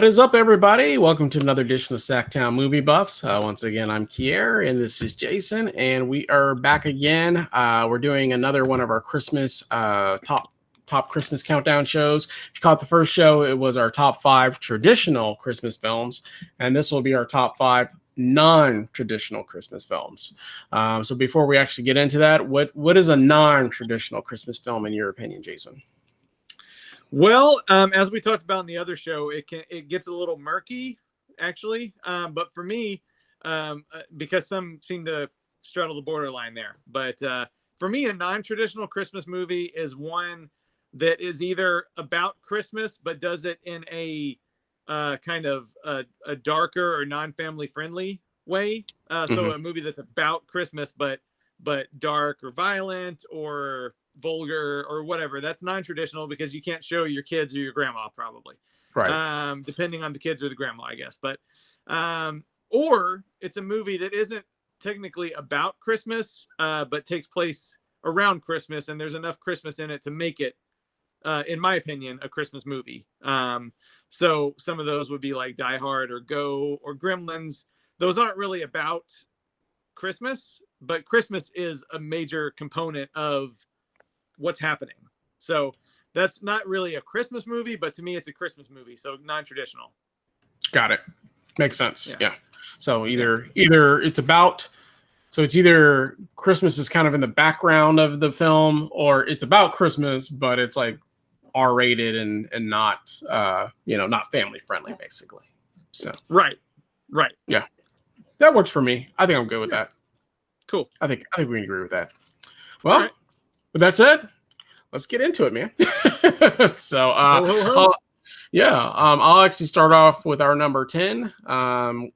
What is up, everybody? Welcome to another edition of SacTown Movie Buffs. Once again, I'm Kier, and this is Jason, and we are back again. We're doing another one of our Christmas top Christmas countdown shows. If you caught the first show, it was our top 5 traditional Christmas films, and this will be our top 5 non-traditional Christmas films. So before we actually get into that, what is a non-traditional Christmas film in your opinion, Jason? Well, as we talked about in the other show, it gets a little murky, actually. But for me, because some seem to straddle the borderline there. But for me, a non-traditional Christmas movie is one that is either about Christmas, but does it in a kind of a darker or non-family friendly way. So a movie that's about Christmas, but dark or violent or vulgar or whatever. That's non-traditional because you can't show your kids or your grandma, probably, right? Depending on the kids or the grandma, I guess. But or it's a movie that isn't technically about Christmas, but takes place around Christmas, and there's enough Christmas in it to make it, in my opinion, a Christmas movie. So some of those would be like Die Hard or Go or Gremlins. Those aren't really about Christmas, but Christmas is a major component of what's happening. So that's not really a Christmas movie, but to me it's a Christmas movie, so non-traditional. Got it. Makes sense. Yeah. So either it's about, so it's either Christmas is kind of in the background of the film, or it's about Christmas but it's like R-rated and not not family friendly, basically. So right. Yeah, that works for me. I think I'm good with that. Cool. I think we can agree with that. Well, with that said, let's get into it, man. So, I'll actually start off with our number 10,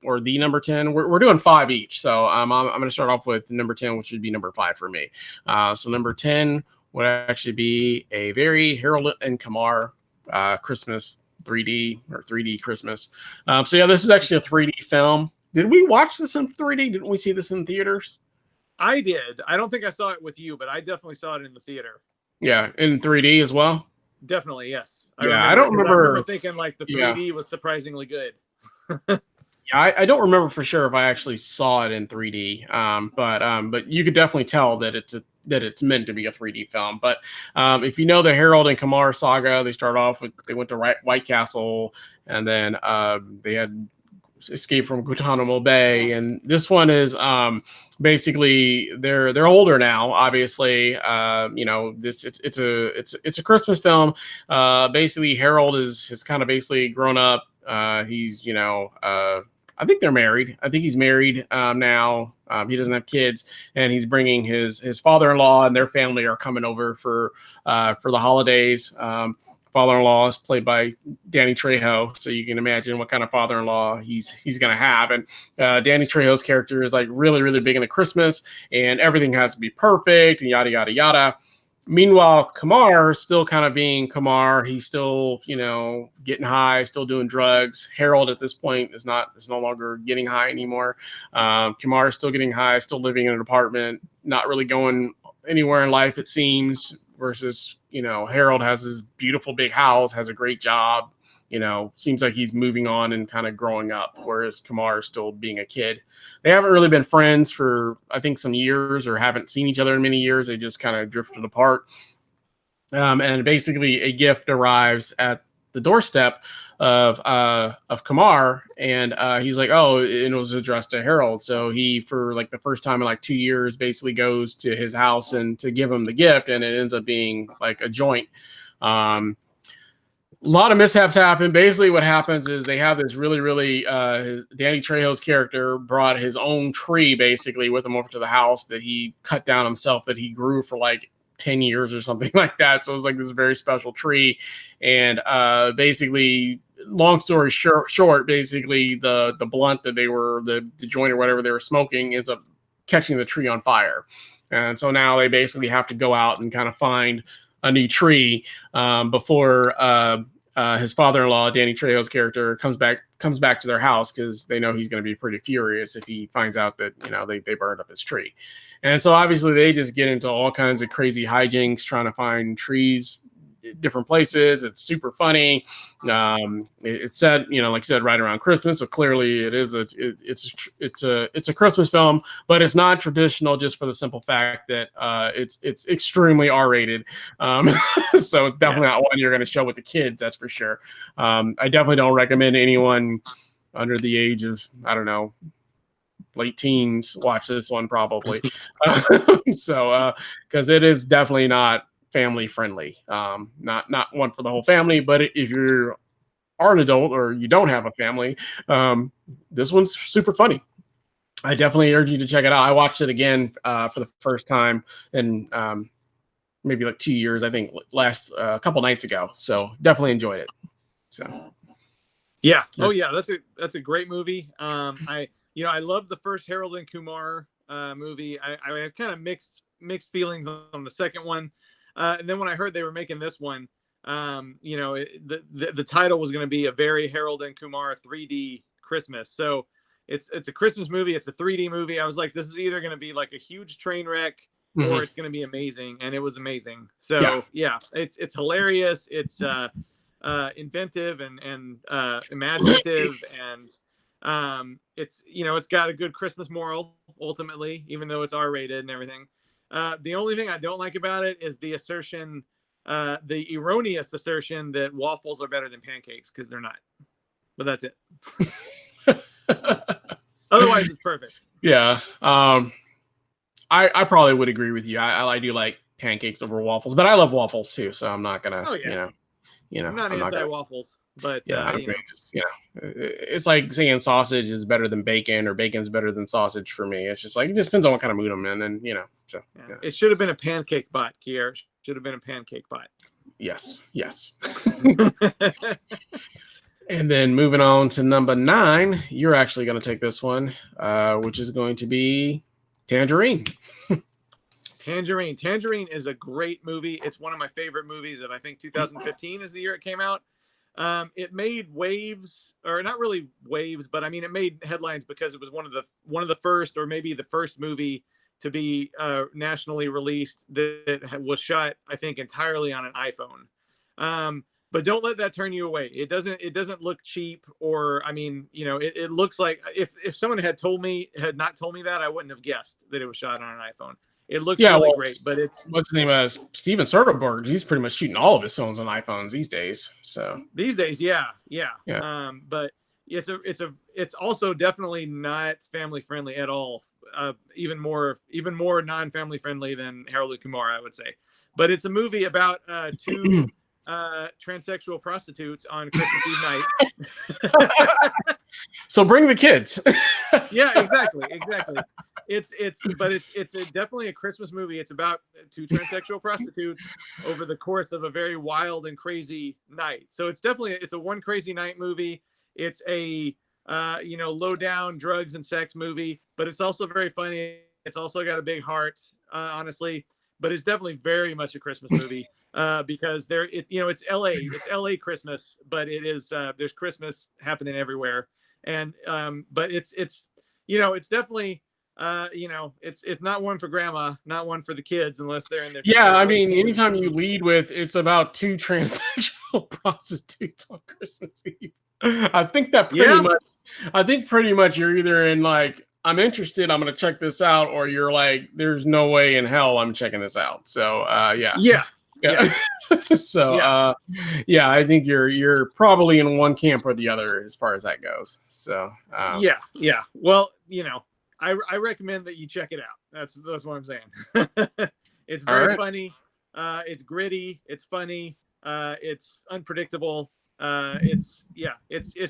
or the number 10. We're doing 5 each. So, I'm going to start off with number 10, which would be number 5 for me. So number 10 would actually be a very Harold and Kumar Christmas 3D or 3D Christmas. So yeah, this is actually a 3D film. Did we watch this in 3D? Didn't we see this in theaters? I did. I don't think I saw it with you, but I definitely saw it in the theater. Yeah, in 3D as well? Definitely, yes. I remember thinking like the 3D was surprisingly good. Yeah, I don't remember for sure if I actually saw it in 3D, but you could definitely tell that it's meant to be a 3D film. But if you know the Harold and Kumar saga, they went to White Castle, and then they had escape from Guantanamo Bay, and this one is basically they're older now, obviously. It's a Christmas film. Basically Harold has kind of basically grown up. He's I think they're married. I think he's married now. He doesn't have kids, and he's bringing his father-in-law and their family are coming over for the holidays. Father-in-law is played by Danny Trejo, so you can imagine what kind of father-in-law he's going to have. And Danny Trejo's character is like really, really big into Christmas, and everything has to be perfect, and yada yada yada. Meanwhile, Kumar still kind of being Kumar. He's still, getting high, still doing drugs. Harold at this point is no longer getting high anymore. Kumar is still getting high, still living in an apartment, not really going anywhere in life, it seems. Versus, Harold has his beautiful big house, has a great job, seems like he's moving on and kind of growing up, whereas Kumar is still being a kid. They haven't really been friends for, I think, some years, or haven't seen each other in many years. They just kind of drifted apart. And basically a gift arrives at the doorstep of Kumar, and he's like, oh, and it was addressed to Harold. So he, for like the first time in like 2 years, basically goes to his house and to give him the gift, and it ends up being like a joint. A lot of mishaps happen. Basically what happens is they have this really, really Danny Trejo's character brought his own tree basically with him over to the house that he cut down himself, that he grew for like 10 years or something like that. So it was like this very special tree. And basically, long story short, basically the blunt that the joint or whatever they were smoking ends up catching the tree on fire. And so now they basically have to go out and kind of find a new tree before his father-in-law, Danny Trejo's character, comes back to their house, because they know he's going to be pretty furious if he finds out that they burned up his tree. And so obviously they just get into all kinds of crazy hijinks trying to find trees different places. It's super funny. It's set, like I said, right around Christmas. So clearly it is it's a Christmas film, but it's not traditional just for the simple fact that it's extremely R-rated. So it's definitely not one you're going to show with the kids. That's for sure. I definitely don't recommend anyone under the age of, I don't know, late teens watch this one probably. So because it is definitely not family friendly. Not one for the whole family, but if you are an adult or you don't have a family, this one's super funny. I definitely urge you to check it out. I watched it again for the first time in maybe like 2 years, I think last a couple nights ago. So definitely enjoyed it. So yeah. Oh yeah, that's a great movie. I love the first Harold and Kumar movie. I have kind of mixed feelings on the second one, and then when I heard they were making this one, the title was going to be A Very Harold and Kumar 3D Christmas. So it's a Christmas movie. It's a 3D movie. I was like, this is either going to be like a huge train wreck or it's going to be amazing, and it was amazing. So yeah it's hilarious. It's inventive and imaginative, and it's got a good Christmas moral ultimately, even though it's R-rated and everything. The only thing I don't like about it is the assertion, the erroneous assertion that waffles are better than pancakes, because they're not. But that's it. Otherwise, it's perfect. Yeah. I probably would agree with you. I do like pancakes over waffles, but I love waffles too. So I'm not gonna, I'm not anti-waffles, but it's like saying sausage is better than bacon or bacon's better than sausage for me. It's just like, it just depends on what kind of mood I'm in, and so it should have been a pancake bot, Kier. Should have been a pancake bot. Yes. And then moving on to number 9, you're actually going to take this one, which is going to be Tangerine. Tangerine is a great movie. It's one of my favorite movies of, I think 2015 is the year it came out. It made waves, or not really waves, but I mean, it made headlines because it was one of the first, or maybe the first movie to be nationally released that was shot, I think, entirely on an iPhone. But don't let that turn you away. It doesn't look cheap, or I mean, it looks like, if someone had not told me that, I wouldn't have guessed that it was shot on an iPhone. It looks really great, but it's, what's the name? Steven Soderbergh. He's pretty much shooting all of his films on iPhones these days. So these days, yeah. But it's also definitely not family friendly at all. Even more non-family friendly than Harold and Kumar, I would say. But it's a movie about two transsexual prostitutes on Christmas Eve night. So bring the kids. Yeah, exactly. It's definitely a Christmas movie. It's about two transsexual prostitutes over the course of a very wild and crazy night. So it's a one crazy night movie. It's a low down drugs and sex movie, but it's also very funny. It's also got a big heart, honestly, but it's definitely very much a Christmas movie. Because it's LA Christmas, but it is there's Christmas happening everywhere, and but it's definitely it's not one for grandma, not one for the kids, unless they're in their I mean, anytime you lead with it's about two transsexual prostitutes on Christmas Eve, I think pretty much you're either in like, I'm interested, I'm gonna check this out, or you're like, there's no way in hell I'm checking this out. So So I think you're probably in one camp or the other as far as that goes. So well, I recommend that you check it out. That's what I'm saying. It's very funny. It's gritty. It's funny. It's unpredictable. It's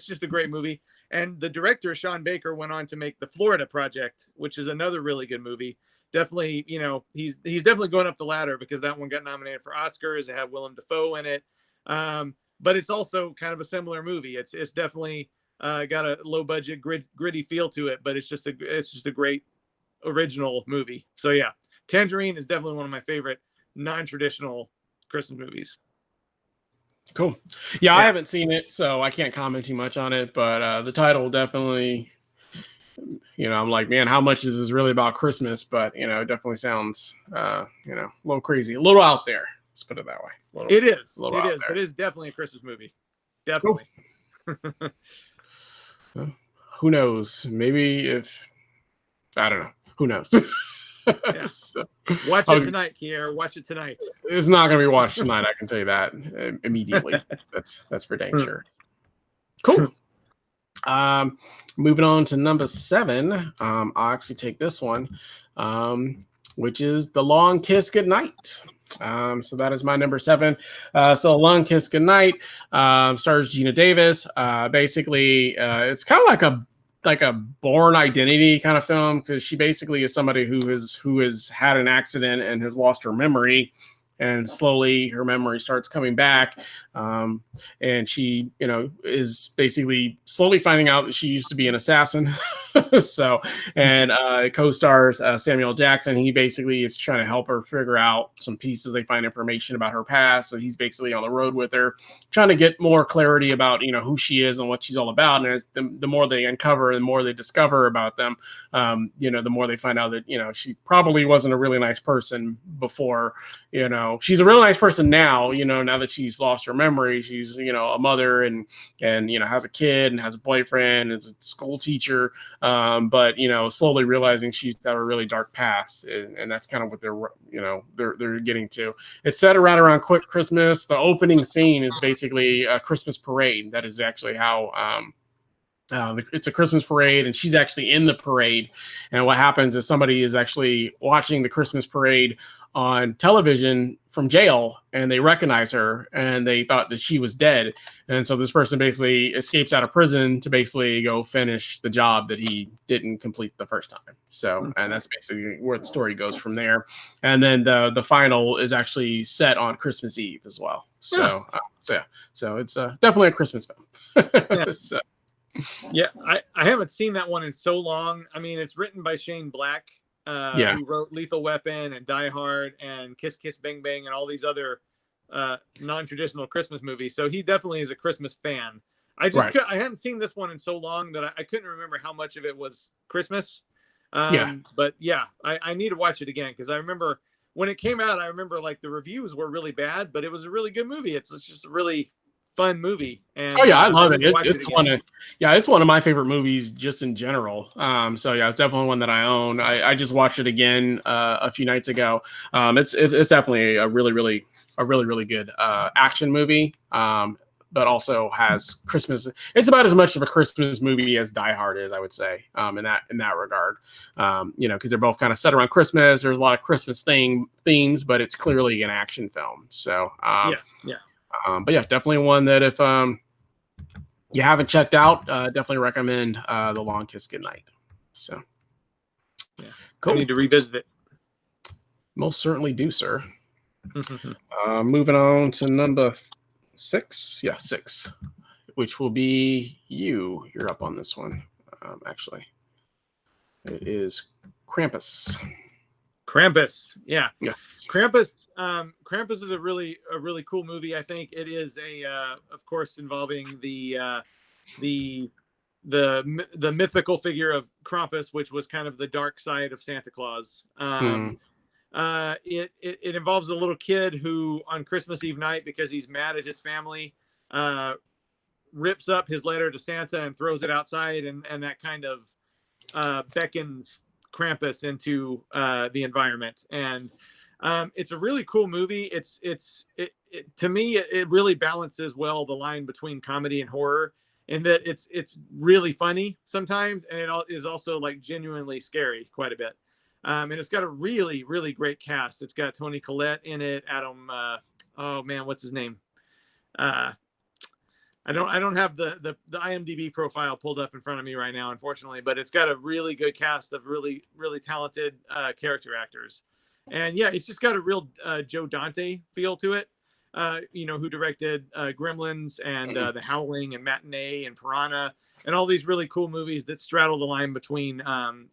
just a great movie. And the director, Sean Baker, went on to make The Florida Project, which is another really good movie. Definitely, he's definitely going up the ladder, because that one got nominated for Oscars. It had Willem Dafoe in it, but it's also kind of a similar movie. It's definitely got a low budget, gritty feel to it, but it's just a great original movie. So yeah, Tangerine is definitely one of my favorite non-traditional Christmas movies. Cool. Yeah, I haven't seen it, so I can't comment too much on it, but the title definitely, I'm like, man, how much is this really about Christmas? But, it definitely sounds, a little crazy, a little out there. Let's put it that way. It is. A little It out is. there. But it is definitely a Christmas movie. Definitely. Cool. Well, who knows? Maybe if I don't know. Who knows? Yeah. So, Watch it tonight, Kier. Watch it tonight. It's not going to be watched tonight. I can tell you that immediately. That's for dang sure. Cool. Moving on to number 7. I'll actually take this one, which is The Long Kiss Goodnight. So that is my number 7. So Long Kiss Goodnight stars Gina Davis. Basically, it's kind of like a Born Identity kind of film, because she basically is somebody who has had an accident and has lost her memory, and slowly her memory starts coming back. And she, is basically slowly finding out that she used to be an assassin. So, and co-stars Samuel Jackson. He basically is trying to help her figure out some pieces. They find information about her past. So he's basically on the road with her, trying to get more clarity about, who she is and what she's all about. And as the more they uncover and the more they discover about them, the more they find out that, she probably wasn't a really nice person before. She's a real nice person now, now that she's lost her memory. She's, a mother and has a kid and has a boyfriend, is a school teacher. But, slowly realizing she's got a really dark past. And that's kind of what they're getting to. It's set around quick Christmas. The opening scene is basically a Christmas parade. That is actually how, it's a Christmas parade, and she's actually in the parade. And what happens is somebody is actually watching the Christmas parade on television from jail, and they recognize her, and they thought that she was dead. And so this person basically escapes out of prison to basically go finish the job that he didn't complete the first time. So, and that's basically where the story goes from there. And then the final is actually set on Christmas Eve as well. So, so it's definitely a Christmas film. Yeah. So. Yeah, I haven't seen that one in so long. I mean, it's written by Shane Black, who wrote Lethal Weapon and Die Hard and Kiss Kiss Bang Bang and all these other non-traditional Christmas movies. So he definitely is a Christmas fan. I hadn't seen this one in so long that I couldn't remember how much of it was Christmas. But yeah, I need to watch it again, because I remember when it came out, I remember like the reviews were really bad, but it was a really good movie. It's just a really fun movie. And I love it. It's one of my favorite movies just in general. So yeah, it's definitely one that I own. I just watched it again a few nights ago. It's definitely a really good action movie. But also has Christmas. It's about as much of a Christmas movie as Die Hard is, I would say, in that regard. Because they're both kind of set around Christmas. There's a lot of Christmas themes, but it's clearly an action film. So but yeah, definitely one that if you haven't checked out, definitely recommend The Long Kiss Goodnight. So, yeah, cool. I need to revisit it. Most certainly do, sir. Moving on to number 6. Yeah, 6, which will be you. You're up on this one. Actually, it is Krampus. Yeah. Krampus is a really cool movie. I think it is of course, involving the mythical figure of Krampus, which was kind of the dark side of Santa Claus. It involves a little kid who on Christmas Eve night, because he's mad at his family, rips up his letter to Santa and throws it outside, and that kind of beckons Krampus into the environment. And it's a really cool movie. To me, it really balances well the line between comedy and horror, in that it's really funny sometimes, and it is also like genuinely scary quite a bit. And it's got a really great cast. It's got Toni Collette in it. Adam, oh man, what's his name? I don't have the IMDb profile pulled up in front of me right now, unfortunately, but it's got a really good cast of really talented character actors. And yeah, it's just got a real Joe Dante feel to it. Who directed Gremlins and The Howling and Matinee and Piranha and all these really cool movies that straddle the line between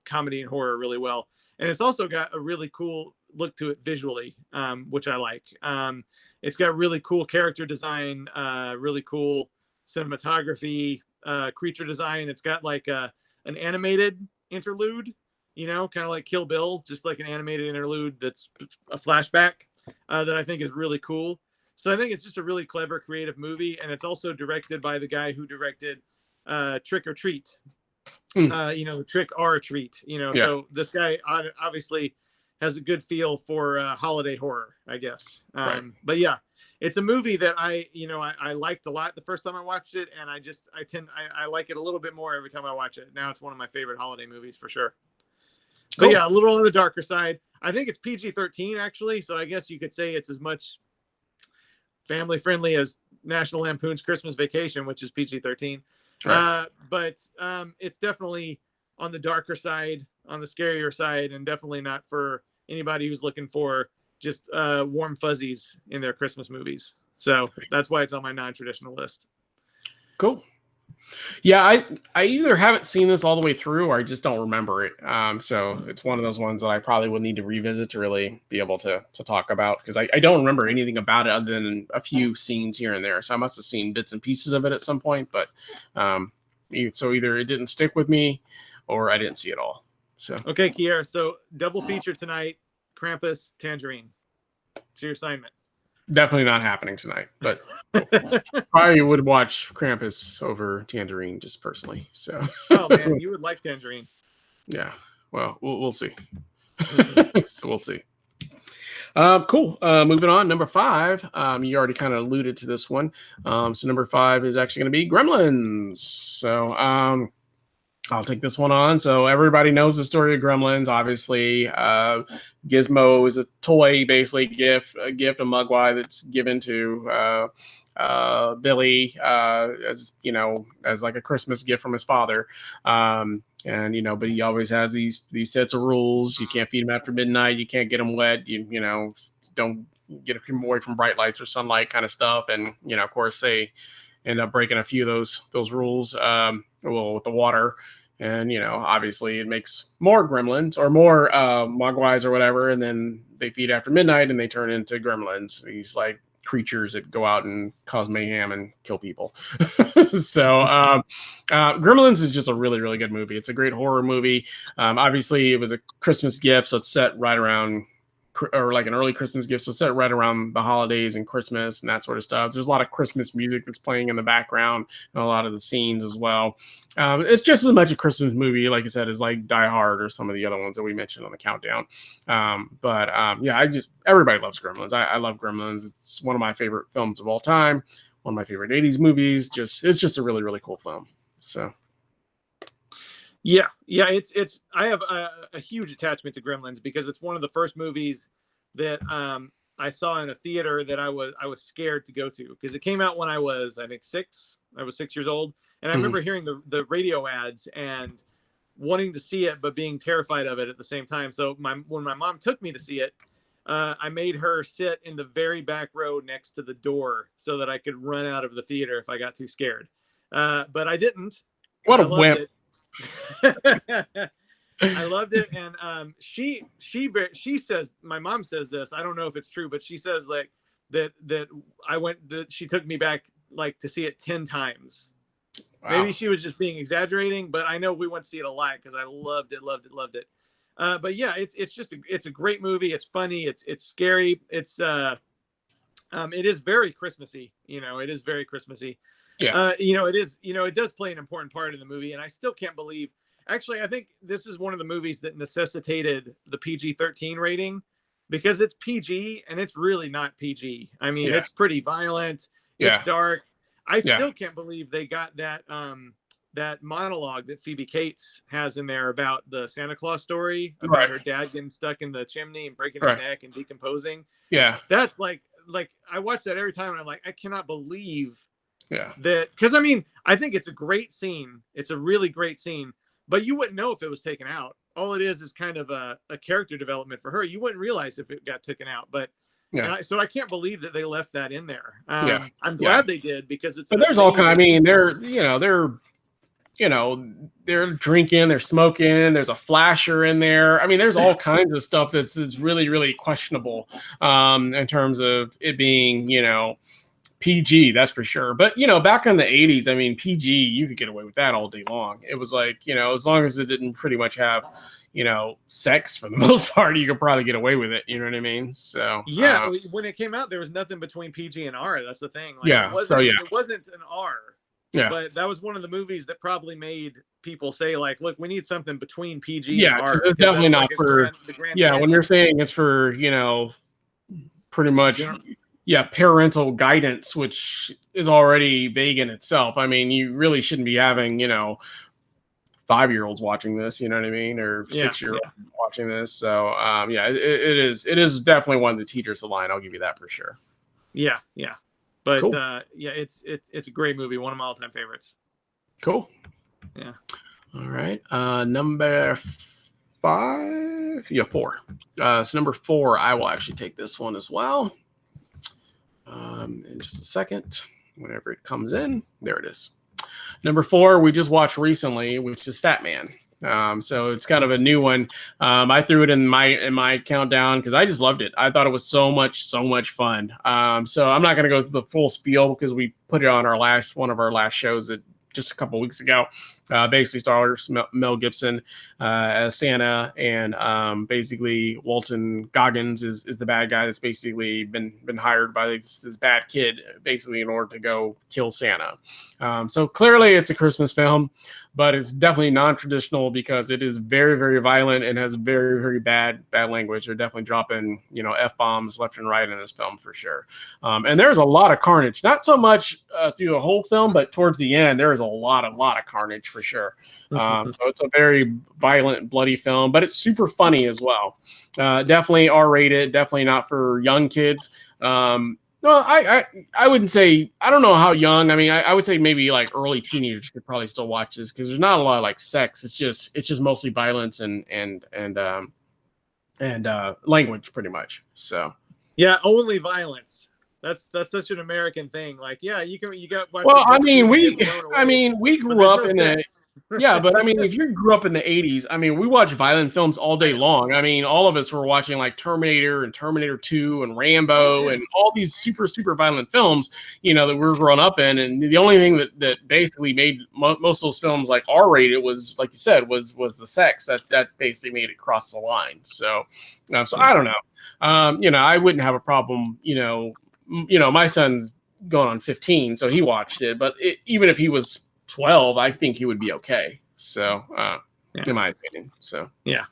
comedy and horror really well. And it's also got a really cool look to it visually, which I like. It's got really cool character design, really cool cinematography, creature design. It's got like an animated interlude, kind of like Kill Bill, just like an animated interlude that's a flashback. that I think is really cool. So I think it's just a really clever, creative movie, and it's also directed by the guy who directed Trick or Treat. Trick or treat. Yeah. So this guy obviously has a good feel for holiday horror, I guess. Right. But yeah, it's a movie that I liked a lot the first time I watched it, and I like it a little bit more every time I watch it. Now it's one of my favorite holiday movies for sure. Cool. But yeah, a little on the darker side. I think it's PG-13 actually, so I guess you could say it's as much family friendly as National Lampoon's Christmas Vacation, which is PG-13. Right. But it's definitely on the darker side, on the scarier side, and definitely not for anybody who's looking for just warm fuzzies in their Christmas movies. So that's why it's on my non-traditional list. Cool. Yeah, I either haven't seen this all the way through or I just don't remember it. So it's one of those ones that I probably would need to revisit to really be able to talk about, because I don't remember anything about it other than a few scenes here and there. So I must have seen bits and pieces of it at some point, but so either it didn't stick with me or I didn't see it all. So okay, Kier. So double feature tonight: Krampus, Tangerine. It's your assignment. Definitely not happening tonight, but I would watch Krampus over Tangerine just personally. So, oh man, you would like Tangerine. Yeah, well, we'll see. So we'll see. Cool. Moving on. Number 5. You already kind of alluded to this one. So number 5 is actually going to be Gremlins. So I'll take this one on. So everybody knows the story of Gremlins. Obviously, Gizmo is a toy, basically a gift, a Mogwai that's given to Billy as like a Christmas gift from his father. But he always has these sets of rules. You can't feed him after midnight. You can't get him wet. You don't get him away from bright lights or sunlight, kind of stuff. And of course, they end up breaking a few of those rules. With the water. And, obviously it makes more gremlins or more mogwais or whatever. And then they feed after midnight and they turn into gremlins. These like creatures that go out and cause mayhem and kill people. So Gremlins is just a really, really good movie. It's a great horror movie. Obviously it was a Christmas gift. So it's set right around, or like an early Christmas gift. So it's set right around the holidays and Christmas and that sort of stuff. There's a lot of Christmas music that's playing in the background and a lot of the scenes as well. It's just as much a Christmas movie, like I said, as like Die Hard or some of the other ones that we mentioned on the countdown. Everybody loves Gremlins. I love Gremlins. It's one of my favorite films of all time. One of my favorite 80s movies. It's just a really, really cool film. So. Yeah, it's. I have a huge attachment to Gremlins because it's one of the first movies that I saw in a theater that I was scared to go to, because it came out when I was, I think, 6. I was 6 years old, and I remember hearing the radio ads and wanting to see it, but being terrified of it at the same time. So when my mom took me to see it, I made her sit in the very back row next to the door so that I could run out of the theater if I got too scared. But I didn't. What a wimp. I loved it. And she says, my mom says this, I don't know if it's true, but she says like that she took me back like to see it 10 times. Wow. Maybe she was just being exaggerating, but I know we went to see it a lot because I loved it. But yeah, it's a great movie. It's funny. It's scary. It is very Christmassy. It is very Christmassy. Yeah. It does play an important part in the movie, and I still can't believe. Actually, I think this is one of the movies that necessitated the PG-13 rating, because it's PG and it's really not PG. I mean, It's pretty violent. It's dark. I still can't believe they got that monologue that Phoebe Cates has in there about the Santa Claus story, about her dad getting stuck in the chimney and breaking his neck and decomposing. Yeah, that's like I watch that every time, and I'm like, I cannot believe. Yeah. That, because I mean, I think it's a great scene. It's a really great scene, but you wouldn't know if it was taken out. All it is kind of a character development for her. You wouldn't realize if it got taken out, but so I can't believe that they left that in there. I'm glad they did, because it's. But there's all kind. I mean, they're drinking, they're smoking. There's a flasher in there. I mean, there's all kinds of stuff that's really, really questionable in terms of it being, PG, that's for sure. But, back in the 80s, I mean, PG, you could get away with that all day long. It was like, as long as it didn't pretty much have, sex for the most part, you could probably get away with it. You know what I mean? So Yeah, when it came out, there was nothing between PG and R. That's the thing. Like yeah. So yeah. it wasn't an R. Yeah. But that was one of the movies that probably made people say, like, look, we need something between PG Yeah, and R. it's definitely not like for the grand yeah, when canyon. you're saying it's for, pretty much parental guidance, which is already vague in itself. I mean, you really shouldn't be having, 5-year-olds watching this, you know what I mean, or 6-year-olds watching this. So it is definitely one that teeters the line. I'll give you that for sure. Yeah, yeah. But cool. It's a great movie, one of my all-time favorites. Cool. Yeah. All right. Number 5. Yeah, 4. So number 4, I will actually take this one as well. In just a second, whenever it comes in, there it is. Number 4, we just watched recently, which is Fat Man. So it's kind of a new one. I threw it in my countdown because I just loved it. I thought it was so much fun. So I'm not going to go through the full spiel because we put it on one of our last shows just a couple weeks ago. Basically stars Mel Gibson as Santa, and basically Walton Goggins is the bad guy that's basically been hired by this bad kid basically in order to go kill Santa. So clearly it's a Christmas film, but it's definitely non-traditional because it is very, very violent and has very, very bad language. They're definitely dropping F-bombs left and right in this film for sure. And there's a lot of carnage, not so much through the whole film, but towards the end there is a lot of carnage for sure. So it's a very violent, bloody film, but it's super funny as well. Definitely R-rated, definitely not for young kids. No, I wouldn't say, I don't know how young. I mean, I would say maybe like early teenagers could probably still watch this because there's not a lot of like sex. It's just mostly violence and language pretty much. So yeah, only violence. That's such an American thing. Like, yeah, you got. Well, I mean, we grew up in the yeah, but I mean, if you grew up in the 80s, I mean, we watched violent films all day long. I mean, all of us were watching like Terminator and Terminator 2 and Rambo and all these super, super violent films, that we were growing up in. And the only thing that basically made most of those films like R-rated was, like you said, was the sex that basically made it cross the line. So I don't know. I wouldn't have a problem, my son's going on 15, so he watched it. But even if he was 12, I think he would be okay. So, in my opinion. So yeah.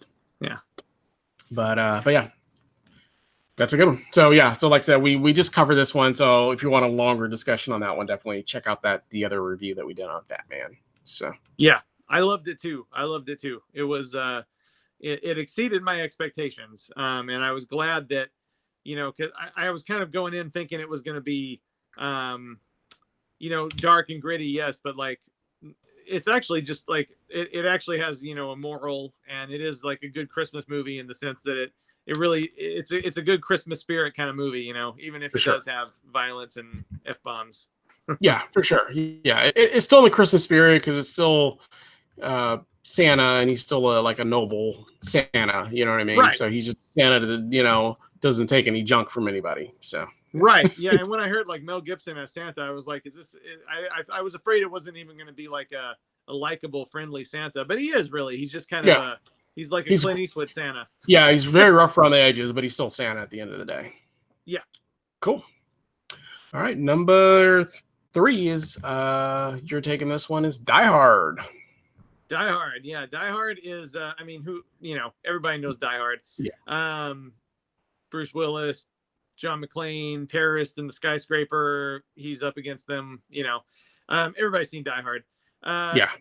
But yeah, that's a good one. So yeah, so like I said, we just covered this one. So if you want a longer discussion on that one, definitely check out the other review that we did on Fat Man. So yeah, I loved it too. It was it exceeded my expectations. And I was glad that, because I was kind of going in thinking it was going to be, dark and gritty, yes, but like it's actually just like it actually has a moral, and it is like a good Christmas movie in the sense that it really it's a good Christmas spirit kind of movie, even if it does have violence and F-bombs. Yeah, for sure. Yeah, it's still in the Christmas spirit because it's still Santa, and he's still like a noble Santa. You know what I mean? Right. So he's just Santa that doesn't take any junk from anybody. So right, yeah. And when I heard like Mel Gibson as Santa, I was like, is this? I was afraid it wasn't even going to be like a likable, friendly Santa, but he is really. He's just kind of he's like a Clint Eastwood Santa. Yeah, he's very rough around the edges, but he's still Santa at the end of the day. Yeah. Cool. All right, number 3 is you're taking this one is Die Hard. Die Hard, yeah. Die Hard is everybody knows Die Hard. Yeah. Bruce Willis, John McClane, terrorist in the skyscraper. He's up against them. Everybody's seen Die Hard. Yeah.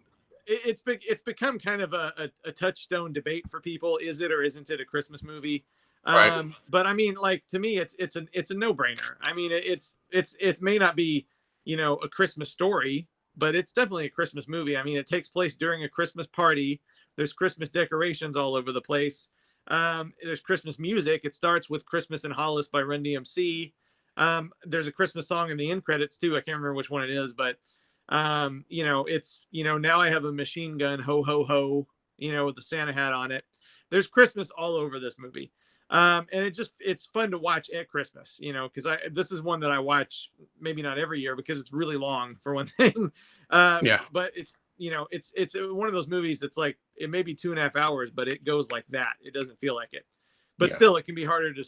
It's become kind of a touchstone debate for people. Is it or isn't it a Christmas movie? Right. But I mean, like, to me, it's a no-brainer. I mean, it may not be a Christmas story, but it's definitely a Christmas movie. I mean, it takes place during a Christmas party. There's Christmas decorations all over the place. There's Christmas music. It starts with Christmas in Hollis by Run DMC. There's a Christmas song in the end credits too. I can't remember which one it is, but it's now I have a machine gun, ho ho ho, with the Santa hat on it. There's Christmas all over this movie. And it's fun to watch at Christmas, because this is one that I watch maybe not every year because it's really long for one thing. But it's one of those movies that's like, it may be 2.5 hours, but it goes like that. It doesn't feel like it. But Yeah. still, it can be harder to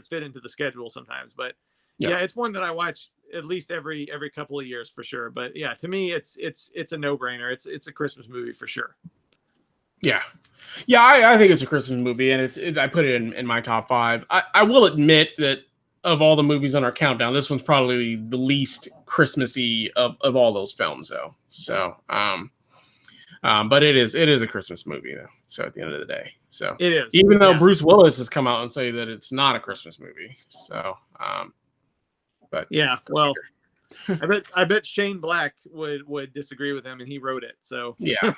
fit into the schedule sometimes. But Yeah. it's one that I watch at least every couple of years for sure. But yeah, to me, it's a no-brainer. It's a Christmas movie for sure. Yeah. Yeah, I think it's a Christmas movie, and I put it in my top 5. I will admit that of all the movies on our countdown, this one's probably the least Christmassy of all those films, though. So, but it is a Christmas movie, though. So at the end of the day, so It is, even though Bruce Willis has come out and say that it's not a Christmas movie. So, but yeah, well, I bet Shane Black would disagree with him, and he wrote it. So yeah.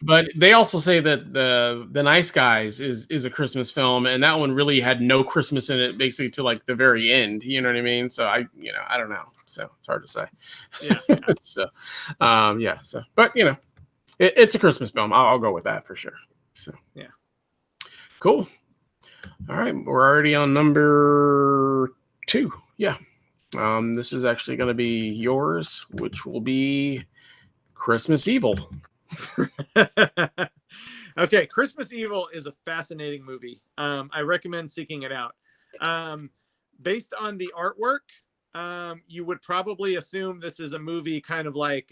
But they also say that the Nice Guys is a Christmas film, and that one really had no Christmas in it, basically to like the very end. You know what I mean? So I don't know. So it's hard to say. Yeah. So, yeah. So, but it's a Christmas film. I'll go with that for sure. So yeah. Cool. All right, we're already on number 2. Yeah. This is actually going to be yours, which will be Christmas Evil. Okay, Christmas Evil is a fascinating movie. I recommend seeking it out. Based on the artwork, you would probably assume this is a movie kind of like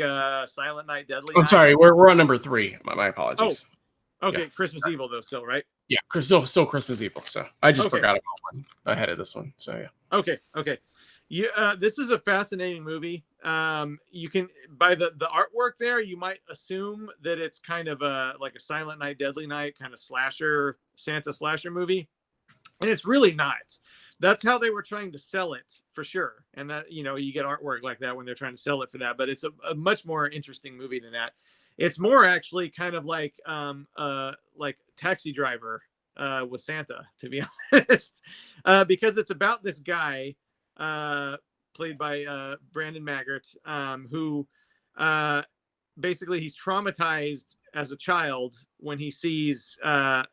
Silent Night, Deadly Night. I'm sorry, we're on number 3. My apologies. Oh, okay, yeah. Christmas Evil though, still, right? Yeah, still Christmas Evil. So I just forgot about one ahead of this one. So yeah. Okay. This is a fascinating movie. You can, by the artwork there, you might assume that it's kind of like a Silent Night, Deadly Night kind of Santa slasher movie, and it's really not. That's how they were trying to sell it for sure. And that, you get artwork like that when they're trying to sell it for that, but it's a much more interesting movie than that. It's more actually kind of like Taxi Driver with Santa, to be honest, because it's about this guy played by Brandon Maggart, who basically he's traumatized as a child when he sees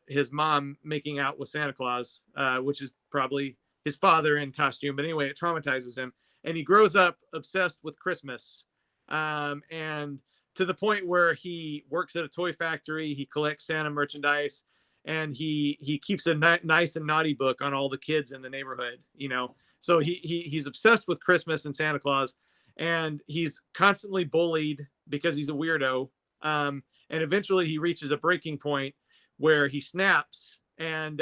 his mom making out with Santa Claus, which is probably his father in costume. But anyway, it traumatizes him, and he grows up obsessed with Christmas, and to the point where he works at a toy factory. He collects Santa merchandise, and he keeps a nice and naughty book on all the kids in the neighborhood. So he's obsessed with Christmas and Santa Claus, and he's constantly bullied because he's a weirdo. And eventually he reaches a breaking point where he snaps and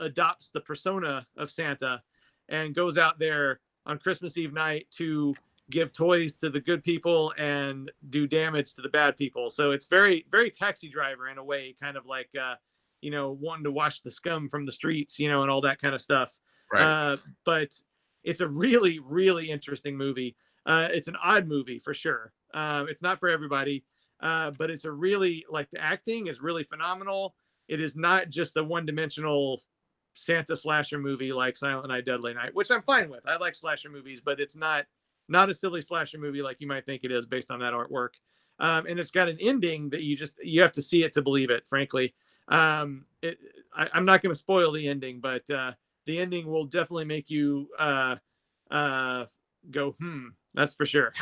adopts the persona of Santa and goes out there on Christmas Eve night to give toys to the good people and do damage to the bad people. So it's very, very Taxi Driver in a way, kind of like, wanting to wash the scum from the streets, and all that kind of stuff. Right. But it's a really, really interesting movie. It's an odd movie for sure. It's not for everybody, but it's a really, like, the acting is really phenomenal. It is not just a one-dimensional Santa slasher movie like Silent Night, Deadly Night, which I'm fine with. I like slasher movies, but it's not a silly slasher movie like you might think it is based on that artwork. And it's got an ending that you have to see it to believe it, frankly. I'm not going to spoil the ending, but the ending will definitely make you go, that's for sure.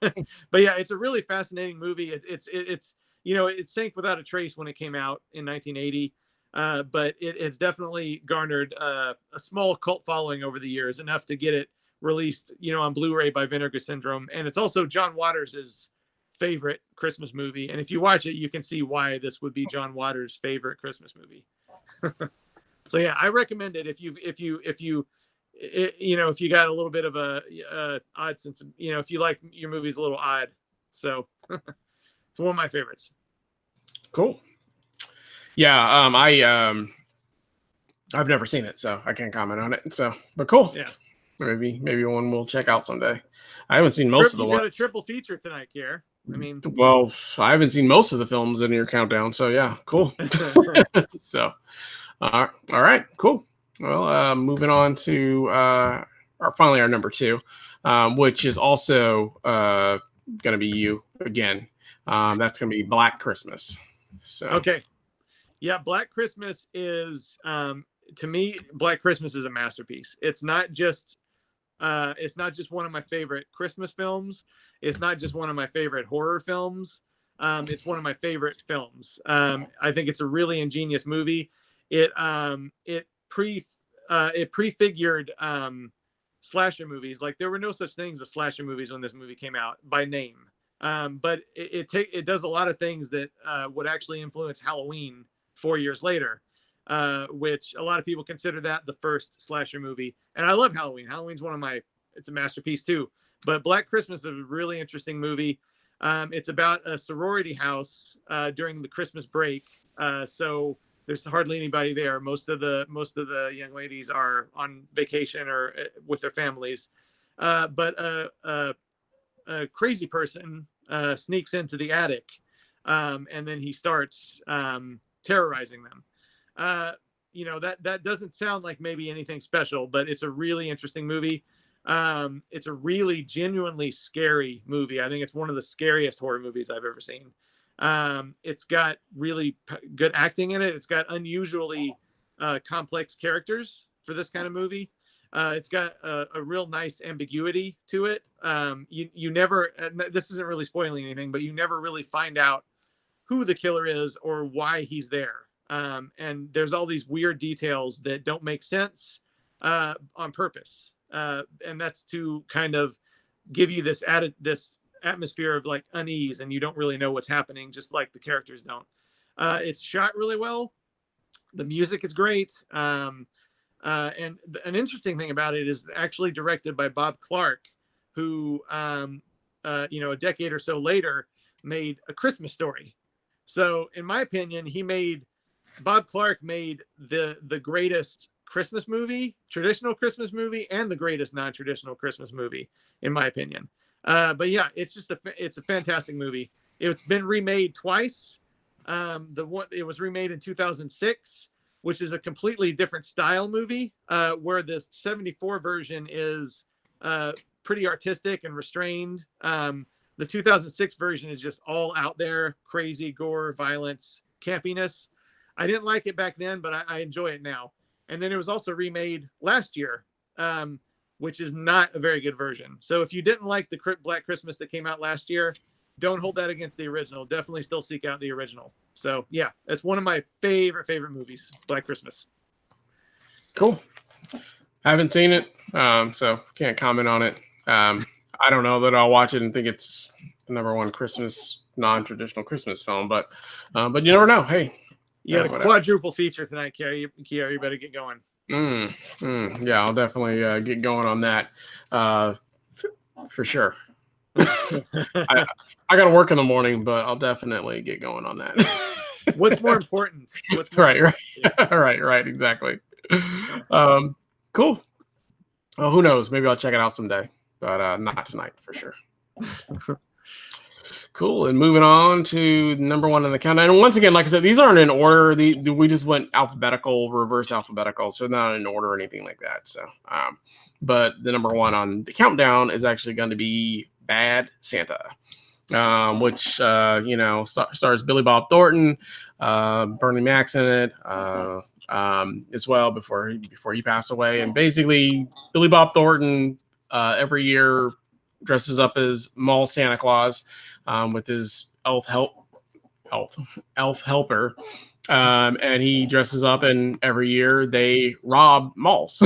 But yeah, it's a really fascinating movie. It's it sank without a trace when it came out in 1980. But it's definitely garnered a small cult following over the years, enough to get it released, on Blu-ray by Vinegar Syndrome. And it's also John Waters' favorite Christmas movie. And if you watch it, you can see why this would be John Waters' favorite Christmas movie. So yeah, I recommend it if you got a little bit of a odd sense of, if you like your movies a little odd. So it's one of my favorites. Cool. Yeah, I've never seen it, so I can't comment on it. So, but cool. Yeah. Maybe one we'll check out someday. I haven't seen most of the ones. You got a triple feature tonight, Kier. Well, I haven't seen most of the films in your countdown, so yeah, cool. So, all right, cool. Well, moving on to finally our number 2, which is also going to be you again. That's going to be Black Christmas. So okay, yeah, Black Christmas is to me, Black Christmas is a masterpiece. It's not just one of my favorite Christmas films. It's not just one of my favorite horror films. It's one of my favorite films. I think it's a really ingenious movie. It prefigured slasher movies. Like there were no such things as slasher movies when this movie came out by name. But it does a lot of things that would actually influence Halloween 4 years later, which a lot of people consider that the first slasher movie. And I love Halloween. Halloween's it's a masterpiece too. But Black Christmas is a really interesting movie. It's about a sorority house during the Christmas break. So there's hardly anybody there. Most of the young ladies are on vacation or with their families. But a crazy person sneaks into the attic, and then he starts terrorizing them. That doesn't sound like maybe anything special, but it's a really interesting movie. It's a really genuinely scary movie. I think it's one of the scariest horror movies I've ever seen. It's got really good acting in it. It's got unusually complex characters for this kind of movie. It's got a real nice ambiguity to it. You never, this isn't really spoiling anything, but you never really find out who the killer is or why he's there. And there's all these weird details that don't make sense on purpose. And that's to kind of give you this atmosphere of like unease, and you don't really know what's happening, just like the characters don't. It's shot really well. The music is great. And an interesting thing about it is actually directed by Bob Clark, who, a decade or so later made A Christmas Story. So in my opinion, Bob Clark made the greatest Christmas movie, traditional Christmas movie, and the greatest non-traditional Christmas movie, in my opinion. But yeah, it's a fantastic movie. It's been remade twice. It was remade in 2006, which is a completely different style movie, where the 74 version is pretty artistic and restrained. The 2006 version is just all out there, crazy gore, violence, campiness. I didn't like it back then, but I enjoy it now. And then it was also remade last year, which is not a very good version. So if you didn't like the Black Christmas that came out last year, don't hold that against the original. Definitely still seek out the original. So yeah, it's one of my favorite movies, Black Christmas. Cool. Haven't seen it, so can't comment on it. I don't know that I'll watch it and think it's the number one non-traditional Christmas film, but you never know. Hey, you got a quadruple feature tonight, Kiara. You better get going. Yeah, I'll definitely get going on that for sure. I got to work in the morning, but I'll definitely get going on that. What's more important? Right, exactly. Cool. Well, who knows? Maybe I'll check it out someday, but not tonight for sure. Cool. And moving on to number one on the countdown. And once again, like I said, these aren't in order. We just went reverse alphabetical, so not in order or anything like that. So, but the number one on the countdown is actually going to be Bad Santa, which stars Billy Bob Thornton, Bernie Mac's in it, as well before he passed away. And basically, Billy Bob Thornton every year dresses up as mall Santa Claus with his elf helper. And he dresses up, and every year they rob malls.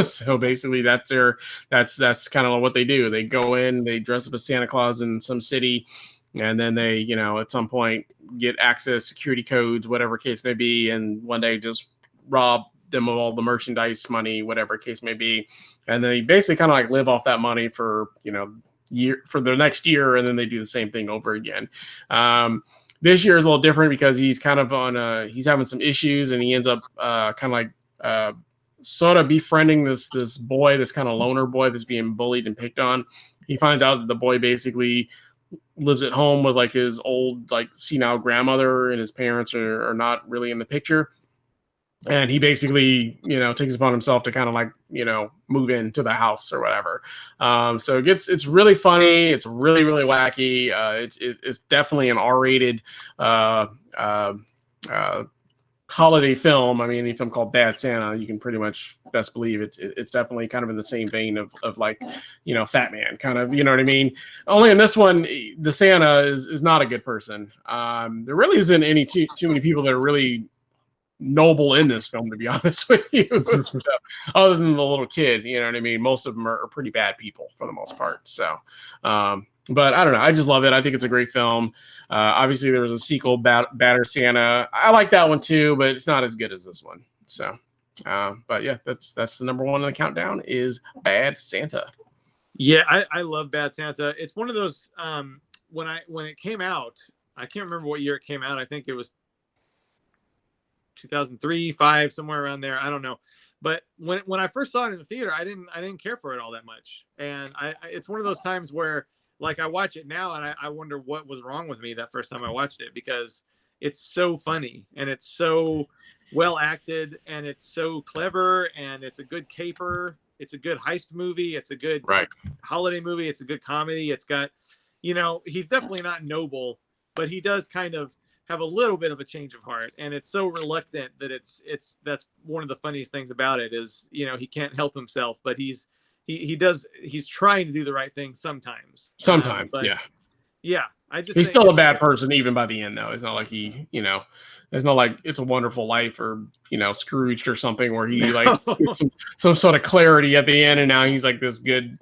So basically that's kind of what they do. They go in, they dress up as Santa Claus in some city, and then they, at some point get access, security codes, whatever case may be, and one day just rob them of all the merchandise money, whatever case may be. And they basically kind of like live off that money for, for the next year, and then they do the same thing over again. This year is a little different because he's kind of he's having some issues, and he ends up sort of befriending this boy, this kind of loner boy that's being bullied and picked on. He finds out that the boy basically lives at home with like his old senile grandmother, and his parents are not really in the picture. And he basically, takes upon himself to kind of move into the house or whatever. So it's really funny. It's really, really wacky. It's definitely an R-rated holiday film, I mean, any film called Bad Santa, you can pretty much best believe it's definitely kind of in the same vein of like, Fat Man, kind of, you know what I mean? Only in this one, the Santa is not a good person. There really isn't any too many people that are really noble in this film, to be honest with you. So, other than the little kid, you know what I mean? Most of them are pretty bad people for the most part. So, but I don't know. I just love it. I think it's a great film. Obviously, there was a sequel, Batter Santa. I like that one too, but it's not as good as this one. So, but yeah, that's the number one on the countdown is Bad Santa. Yeah, I love Bad Santa. It's one of those when it came out, I can't remember what year it came out. I think it was 2003, 5, somewhere around there. I don't know. But when I first saw it in the theater, I didn't care for it all that much. And it's one of those times where like I watch it now and I wonder what was wrong with me that first time I watched it, because it's so funny and it's so well acted and it's so clever and it's a good caper. It's a good heist movie. It's a good holiday movie. It's a good comedy. It's got, he's definitely not noble, but he does kind of have a little bit of a change of heart, and it's so reluctant that that's one of the funniest things about it is, he can't help himself, but he's trying to do the right thing sometimes. Yeah. He's still a bad person even by the end, though. It's not like it's not like It's a Wonderful Life or Scrooged or something where he like gets some sort of clarity at the end, and now he's like this good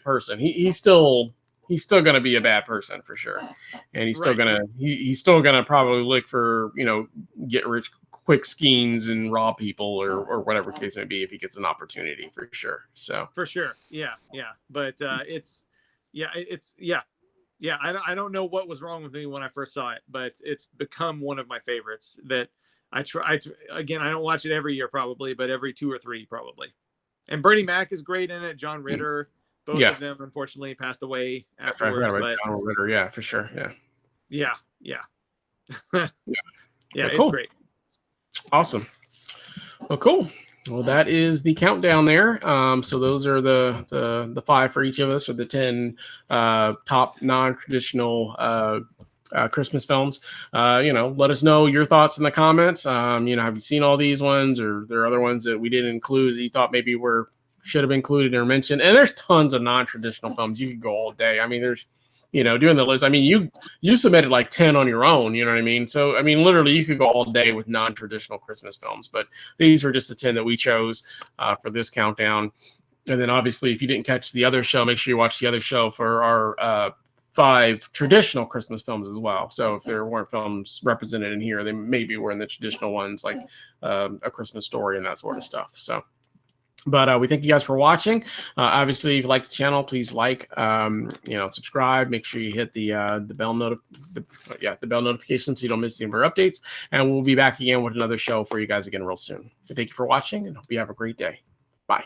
person. He's still going to be a bad person for sure, and he's still gonna probably look for get rich quick schemes and rob people or whatever case may be if he gets an opportunity, for sure. So for sure, yeah. But I don't know what was wrong with me when I first saw it, but it's become one of my favorites. That I try to, again, I don't watch it every year probably, but every 2 or 3 probably. And Bernie Mac is great in it. John Ritter. Both of them, unfortunately, passed away afterwards. But John Ritter, yeah, for sure, yeah. Cool. It's great. Awesome. Well, cool. Well, that is the countdown there. So those are the 5 for each of us, or the 10 top non-traditional Christmas films. Let us know your thoughts in the comments. Have you seen all these ones, or there are other ones that we didn't include that you thought maybe should have been included or mentioned? And there's tons of non-traditional films. You could go all day. I mean, there's, doing the list. I mean, you submitted like 10 on your own, you know what I mean? So, I mean, literally you could go all day with non-traditional Christmas films, but these were just the 10 that we chose for this countdown. And then obviously if you didn't catch the other show, make sure you watch the other show for our 5 traditional Christmas films as well. So if there weren't films represented in here, they maybe were in the traditional ones, like A Christmas Story and that sort of stuff. So, but we thank you guys for watching. Obviously, if you like the channel, please subscribe. Make sure you hit the bell notification so you don't miss any of our updates. And we'll be back again with another show for you guys again real soon. So thank you for watching, and hope you have a great day. Bye.